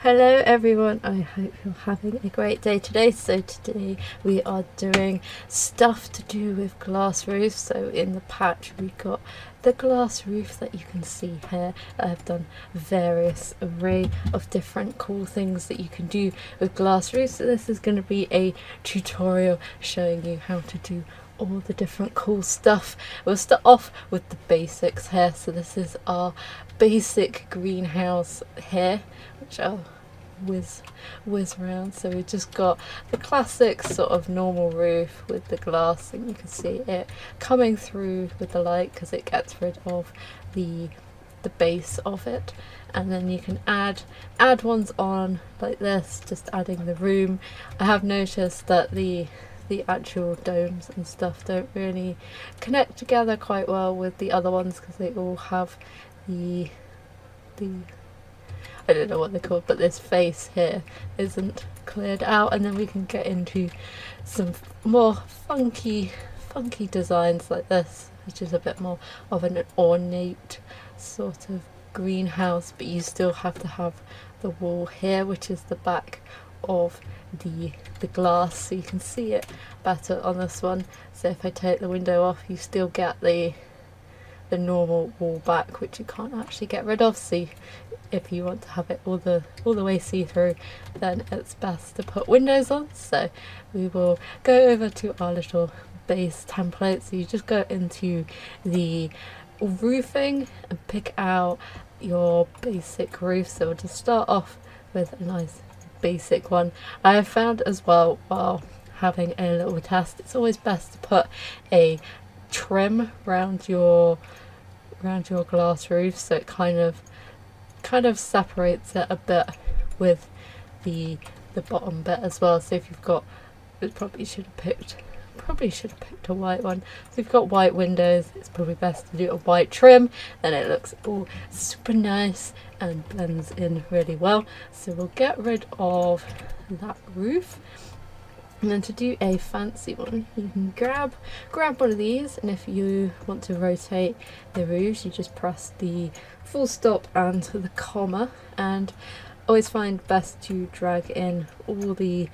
Hello everyone, I hope you're having a great day today. So today we are doing stuff to do with glass roofs. So in the patch we got the glass roof that you can see here. I've done various array of different cool things that you can do with glass roofs. So this is going to be a tutorial showing you how to do all the different cool stuff. We'll start off with the basics here. So this is our basic greenhouse here, which I'll whiz around. So we've just got the classic sort of normal roof with the glass, and you can see it coming through with the light because it gets rid of the base of it. And then you can add ones on like this, just adding the room. I have noticed that the actual domes and stuff don't really connect together quite well with the other ones because they all have the I don't know what they're called, but this face here isn't cleared out. And then we can get into some more funky designs like this, which is a bit more of an ornate sort of greenhouse, but you still have to have the wall here, which is the back of the glass, so you can see it better on this one. So if I take the window off, you still get the normal wall back, which you can't actually get rid of. So if you want to have it all the way see-through, then it's best to put windows on. So we will go over to our little base template. So you just go into the roofing and pick out your basic roof. So we'll just start off with a nice basic one. I have found as well, while having a little test, it's always best to put a trim around your glass roof, so it kind of separates it a bit with the bottom bit as well. So if you've got, probably should have picked a white one. So if you've got white windows, it's probably best to do a white trim, and it looks all super nice and blends in really well. So we'll get rid of that roof. And then to do a fancy one, you can grab one of these, and if you want to rotate the roofs, you just press the full stop and the comma, and always find best to drag in all the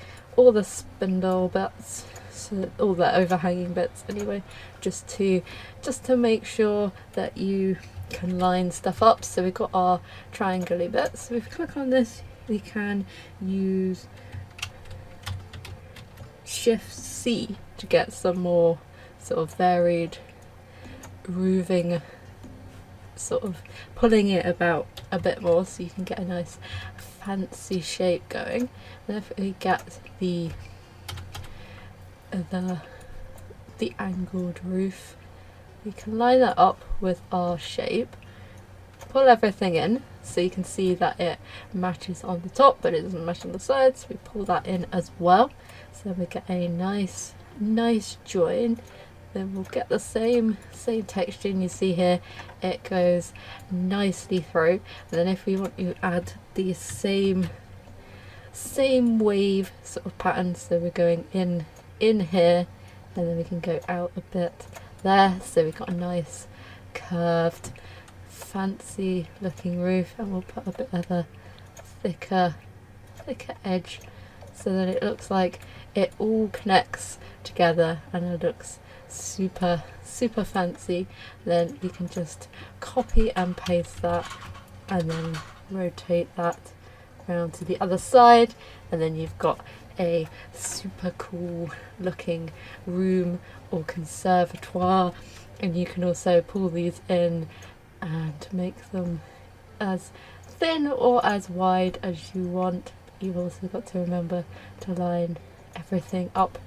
spindle bits, so all the overhanging bits anyway, just to make sure that you can line stuff up. So we've got our triangle bits. So if we click on this, we can use Shift C to get some more sort of varied roofing, sort of pulling it about a bit more, so you can get a nice fancy shape going. And if we get the angled roof, we can line that up with our shape, pull everything in so you can see that it matches on the top but it doesn't match on the sides. We pull that in as well, so we get a nice join. Then we'll get the same texture, and you see here it goes nicely through. And then if we want to add the same wave sort of pattern, so we're going in here, and then we can go out a bit there, so we've got a nice curved fancy looking roof. And we'll put a bit of a thicker edge so that it looks like it all connects together and it looks super fancy. Then you can just copy and paste that and then rotate that around to the other side, and then you've got a super cool looking room or conservatoire. And you can also pull these in and make them as thin or as wide as you want. You've also got to remember to line everything up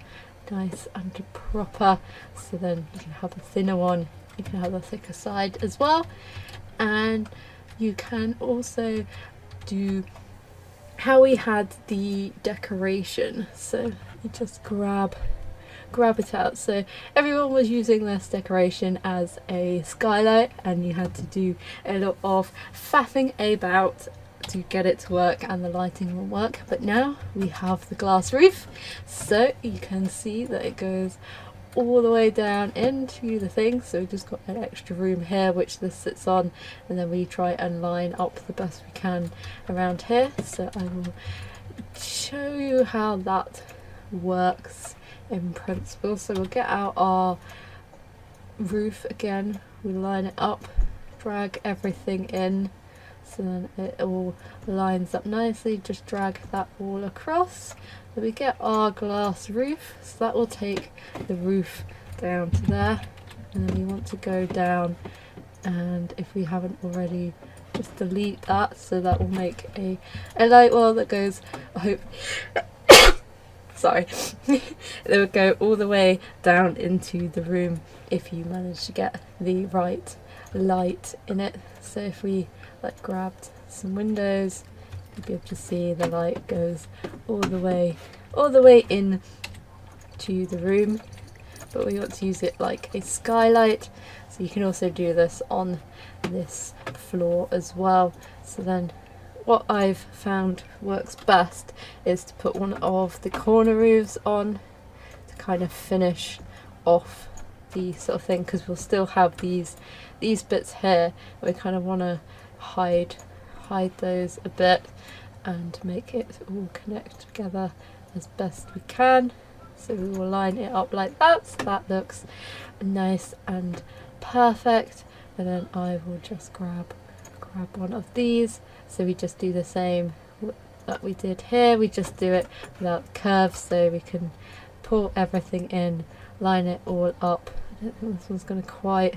nice and proper, so then you can have a thinner one, you can have a thicker side as well. And you can also do how we had the decoration, so you just grab it out. So everyone was using this decoration as a skylight, and you had to do a lot of faffing about to get it to work, and the lighting will work. But now we have the glass roof, so you can see that it goes all the way down into the thing. So we've just got an extra room here which this sits on, and then we try and line up the best we can around here. So I will show you how that works in principle. So we'll get out our roof again, we line it up, drag everything in, so then it all lines up nicely. Just drag that all across. Then we get our glass roof, so that will take the roof down to there, and then we want to go down, and if we haven't already, just delete that, so that will make a light wall that goes, I hope sorry it would go all the way down into the room if you manage to get the right light in it. So if we like grabbed some windows, you'd be able to see the light goes all the way in to the room. But we want to use it like a skylight, so you can also do this on this floor as well. So then what I've found works best is to put one of the corner roofs on to kind of finish off the sort of thing, because we'll still have these bits here. We kind of want to hide those a bit and make it all connect together as best we can. So we will line it up like that, so that looks nice and perfect. And then I will just grab one of these. So we just do the same that we did here, we just do it without curves, so we can pull everything in, line it all up. I don't think this one's going to quite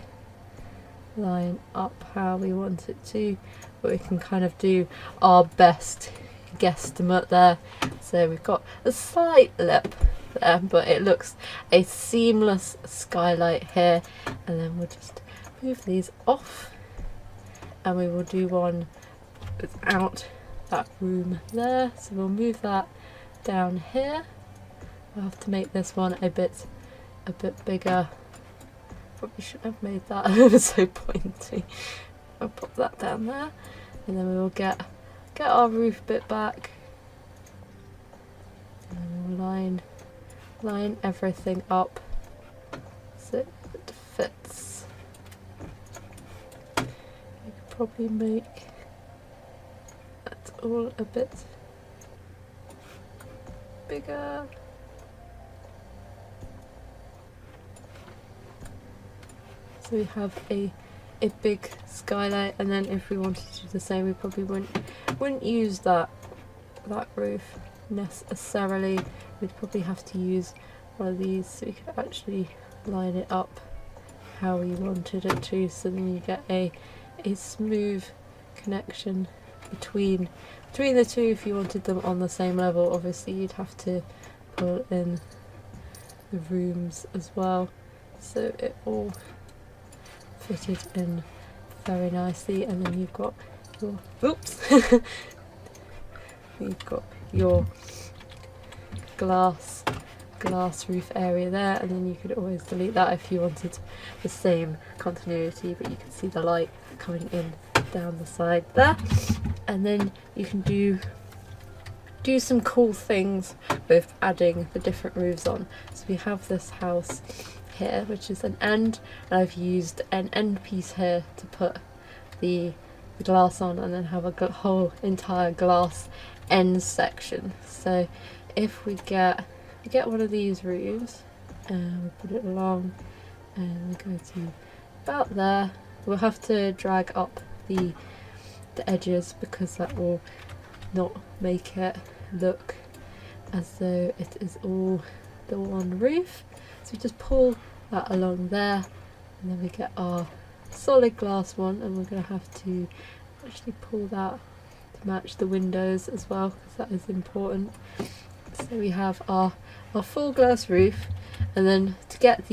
line up how we want it to, but we can kind of do our best guesstimate there. So we've got a slight lip there, but it looks a seamless skylight here. And then we'll just move these off, and we will do one without that room there. So we'll move that down here. We'll have to make this one a bit bigger. Probably should have made that. It was so pointy. I'll pop that down there, and then we will get our roof bit back, and then we'll line everything up so it fits. We could probably make that all a bit bigger. So we have a big skylight, and then if we wanted to do the same, we probably wouldn't use that roof necessarily. We'd probably have to use one of these so we could actually line it up how we wanted it to, so then you get a smooth connection between the two. If you wanted them on the same level, obviously you'd have to pull in the rooms as well, so it all fitted in very nicely. And then you've got your you've got your glass roof area there, and then you could always delete that if you wanted the same continuity, but you can see the light coming in down the side there. And then you can do some cool things with adding the different roofs on. So we have this house here, which is an end, and I've used an end piece here to put the glass on, and then have a whole entire glass end section. So if we get one of these roofs and we put it along, and we go to about there, we'll have to drag up the edges, because that will not make it look as though it is all the one roof. So we just pull that along there, and then we get our solid glass one, and we're going to have to actually pull that to match the windows as well, because that is important. So we have our full glass roof, and then to get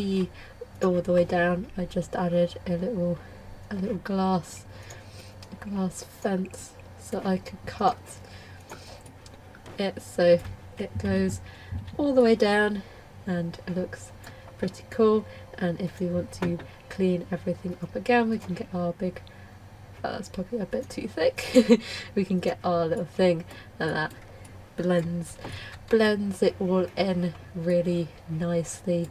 all the way down, I just added a little glass fence, so I could cut it so it goes all the way down, and it looks pretty cool. And if we want to clean everything up again, we can get our big, that's probably a bit too thick, we can get our little thing, and that blends it all in really nicely.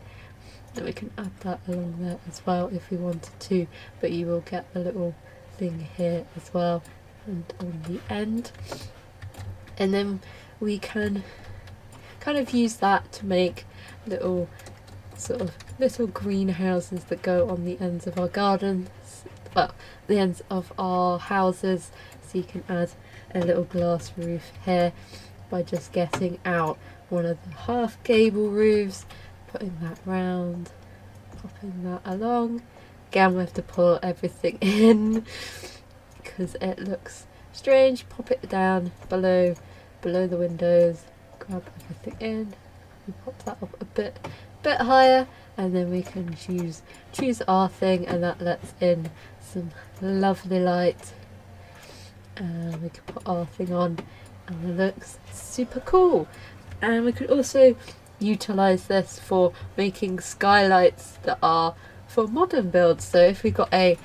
Then we can add that along there as well if we wanted to, but you will get a little thing here as well and on the end. And then we can kind of use that to make little little greenhouses that go on the ends of our gardens, well, the ends of our houses. So you can add a little glass roof here by just getting out one of the half gable roofs, putting that round, popping that along. Again, we have to pull everything in because it looks strange. Pop it down below the windows, grab everything in, we pop that up a bit higher, and then we can choose our thing, and that lets in some lovely light, and we can put our thing on and it looks super cool. And we could also utilize this for making skylights that are for modern builds. So if we've got a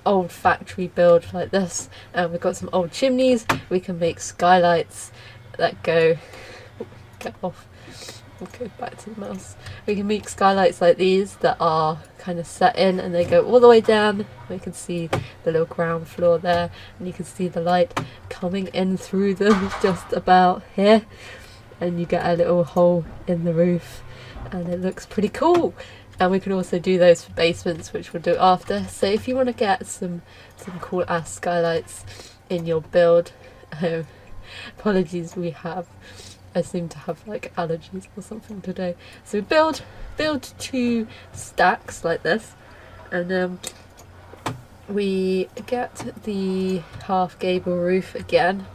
old factory build like this and we've got some old chimneys, we can make skylights that go, get off, we'll go back to the mouse. We can make skylights like these that are kind of set in and they go all the way down. We can see the little ground floor there, and you can see the light coming in through them just about here, and you get a little hole in the roof and it looks pretty cool. And we can also do those for basements, which we'll do after. So if you want to get some cool ass skylights in your build, apologies, I seem to have like allergies or something today. So build 2 stacks like this, and we get the half gable roof again.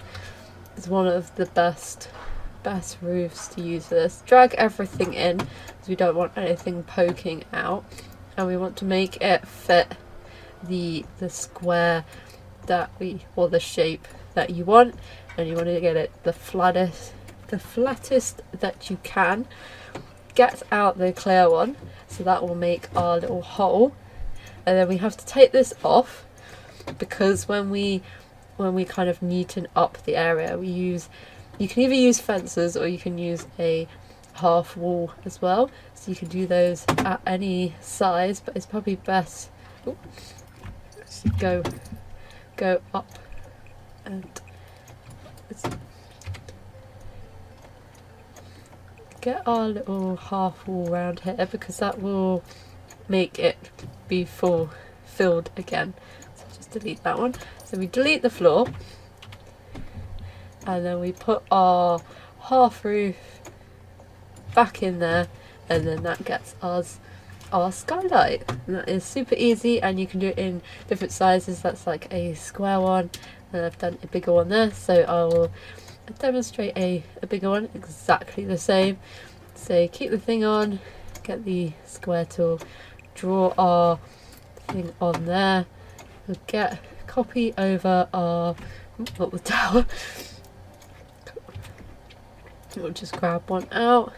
It's one of the best roofs to use for this. Drag everything in because we don't want anything poking out, and we want to make it fit the square that or the shape that you want, and you want to get it the flattest that you can. Get out the clear one, so that will make our little hole, and then we have to take this off because when we kind of neaten up the area, you can either use fences or you can use a half wall as well. So you can do those at any size, but it's probably best go up and get our little half wall around here, because that will make it be filled again. So just delete that one. So we delete the floor, and then we put our half roof back in there, and then that gets us our skylight. And that is super easy, and you can do it in different sizes. That's like a square one, and I've done a bigger one there, so I will demonstrate a bigger one exactly the same. So keep the thing on, get the square tool, draw our thing on there, we'll copy over our, not the tower, we'll just grab one out.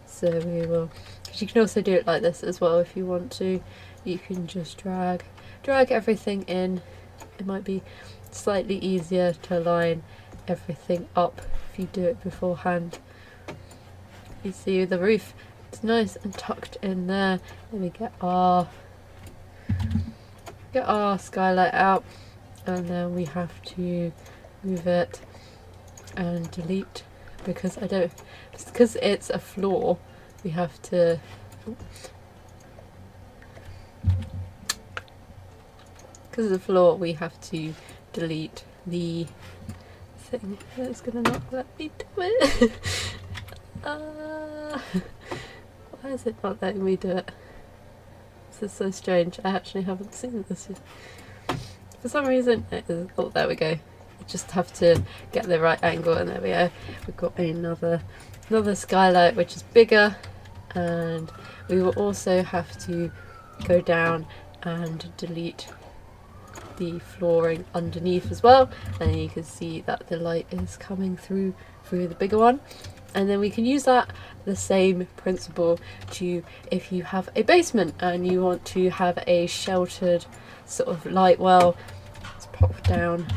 So we will, because you can also do it like this as well if you want to. You can just drag everything in. It might be slightly easier to line everything up if you do it beforehand. You see the roof, it's nice and tucked in there. Then we get our skylight out, and then we have to move it and delete, because it's a floor, we have to delete the thing. It's gonna not let me do it. Why is it not letting me do it? This is so strange. I actually haven't seen this yet. For some reason it is, oh, there we go. You just have to get the right angle, and there we go. We've got another skylight which is bigger, and we will also have to go down and delete the flooring underneath as well, and you can see that the light is coming through the bigger one. And then we can use the same principle to, if you have a basement and you want to have a sheltered sort of light well, let's pop down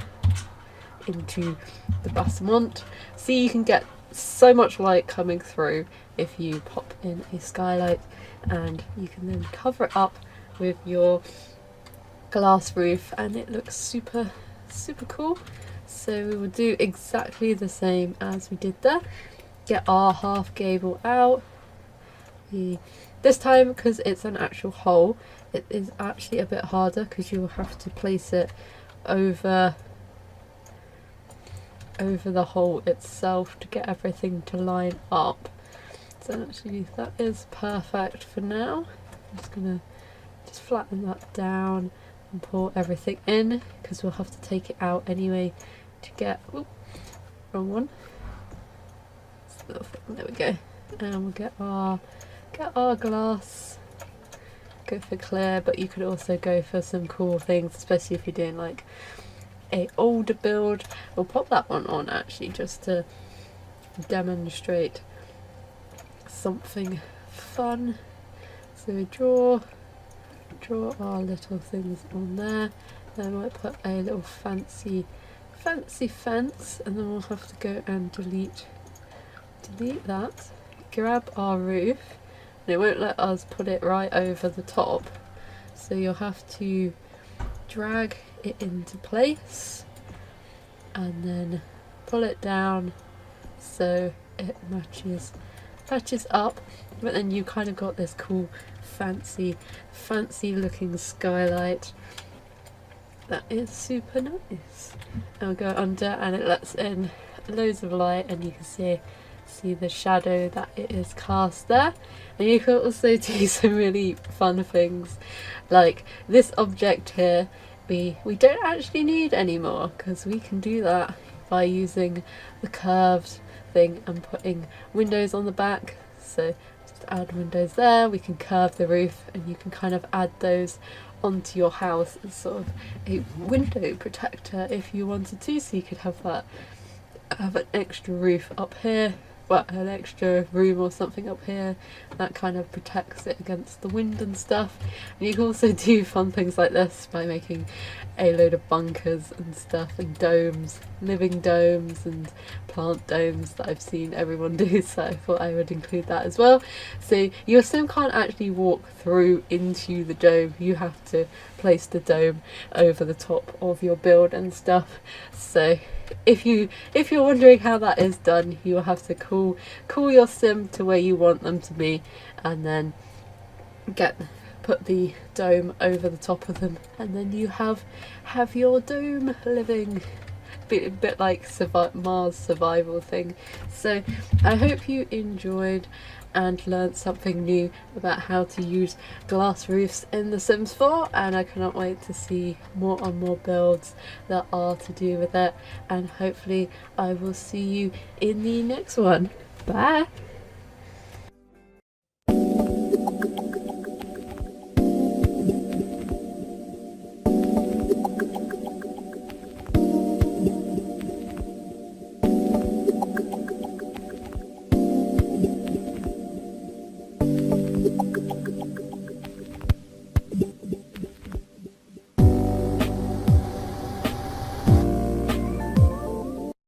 into the basement. See, you can get so much light coming through if you pop in a skylight, and you can then cover it up with your glass roof and it looks super cool. So we will do exactly the same as we did there. Get our half gable out. This time, because it's an actual hole, it is actually a bit harder because you will have to place it over the hole itself to get everything to line up. So actually that is perfect for now. I'm just gonna flatten that down and pour everything in, because we'll have to take it out anyway to get, whoop, wrong one, there we go, and we'll get our glass. Go for clear, but you could also go for some cool things, especially if you're doing like a older build. We'll pop that one on actually just to demonstrate something fun. So we draw our little things on there, then I might put a little fancy fence, and then we'll have to go and delete that, grab our roof, and it won't let us put it right over the top, so you'll have to drag it into place and then pull it down so it matches up, but then you kind of got this cool fancy looking skylight that is super nice. And we'll go under and it lets in loads of light, and you can see the shadow that it is cast there. And you can also do some really fun things, like this object here we don't actually need anymore, because we can do that by using the curved thing and putting windows on the back. So just add windows there, we can curve the roof, and you can kind of add those onto your house as sort of a window protector if you wanted to, so you could have an extra roof up here, well, an extra room or something up here that kind of protects it against the wind and stuff. And you can also do fun things like this by making a load of bunkers and stuff, and domes, living domes and plant domes that I've seen everyone do, so I thought I would include that as well. So your sim can't actually walk through into the dome, you have to place the dome over the top of your build and stuff. So if you're wondering how that is done, you will have to call your sim to where you want them to be, and then put the dome over the top of them, and then you have your dome living. A bit like Mars survival thing. So I hope you enjoyed and learned something new about how to use glass roofs in The Sims 4, and I cannot wait to see more and more builds that are to do with it, and hopefully I will see you in the next one. Bye!